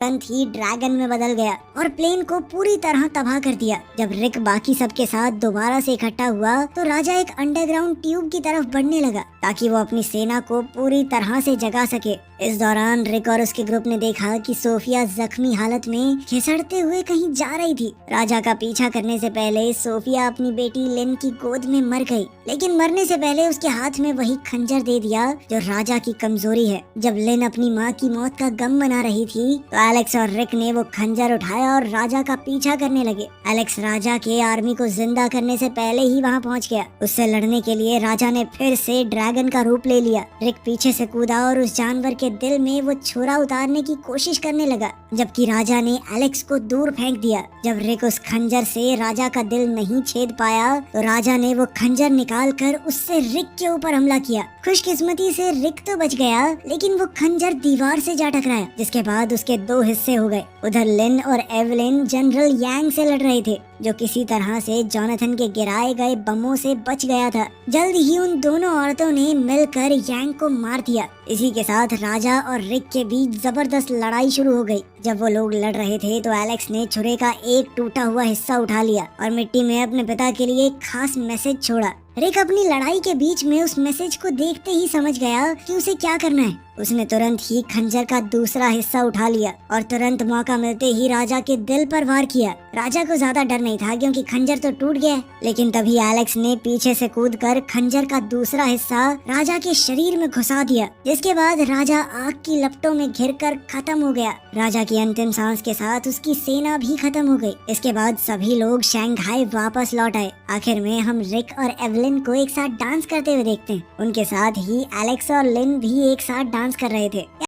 तुरंत ही ड्रैगन में बदल गया और प्लेन को पूरी तरह तबाह कर दिया। जब रिक बाकी सबके साथ दोबारा से इकट्ठा हुआ तो राजा एक अंडरग्राउंड ट्यूब की तरफ बढ़ने लगा ताकि वो अपनी सेना को पूरी तरह से जगा सके। इस दौरान रिक और उसके ग्रुप ने देखा कि सोफिया जख्मी हालत में खिसड़ते हुए कहीं जा रही थी। राजा का पीछा करने से पहले सोफिया अपनी बेटी लिन की गोद में मर गई, लेकिन मरने से पहले उसके हाथ में वही खंजर दे दिया जो राजा की कमजोरी है। जब लिन अपनी माँ की मौत का गम मना रही थी तो एलेक्स और रिक ने वो खंजर उठाया और राजा का पीछा करने लगे। एलेक्स राजा के आर्मी को जिंदा करने से पहले ही वहाँ पहुँच गया। उससे लड़ने के लिए राजा ने फिर से ड्रैगन का रूप ले लिया। रिक पीछे से कूदा और उस जानवर के दिल में वो छुरा उतारने की कोशिश करने लगा, जबकि राजा ने एलेक्स को दूर फेंक दिया। जब रिक उस खंजर से राजा का दिल नहीं छेद पाया तो राजा ने वो खंजर निकाल कर उससे रिक के ऊपर हमला किया। खुशकिस्मती से रिक तो बच गया, लेकिन वो खंजर दीवार से जा टकराया, जिसके बाद उसके दो हिस्से हो गए। उधर लिन और एवलिन जनरल यांग से लड़ रहे थे, जो किसी तरह से जोनाथन के गिराए गए बमों से बच गया था। जल्द ही उन दोनों औरतों ने मिलकर यांग को मार दिया। इसी के साथ राजा और रिक के बीच जबरदस्त लड़ाई शुरू हो गई। जब वो लोग लड़ रहे थे तो एलेक्स ने छुरे का एक टूटा हुआ हिस्सा उठा लिया और मिट्टी में अपने पिता के लिए एक खास मैसेज छोड़ा। रिक अपनी लड़ाई के बीच में उस मैसेज को देखते ही समझ गया कि उसे क्या करना है। उसने तुरंत ही खंजर का दूसरा हिस्सा उठा लिया और तुरंत मौका मिलते ही राजा के दिल पर वार किया। राजा को ज्यादा डर नहीं था क्योंकि खंजर तो टूट गया, लेकिन तभी एलेक्स ने पीछे से कूदकर खंजर का दूसरा हिस्सा राजा के शरीर में घुसा दिया, जिसके बाद राजा आग की लपटों में घिरकर खत्म हो गया। राजा की अंतिम सांस के साथ उसकी सेना भी खत्म हो गई। इसके बाद सभी लोग शंघाई वापस लौट आए। आखिर में हम रिक और एवलिन को एक साथ डांस करते हुए देखते हैं। उनके साथ ही एलेक्स और लिन भी एक साथ डांस कर रहे थे।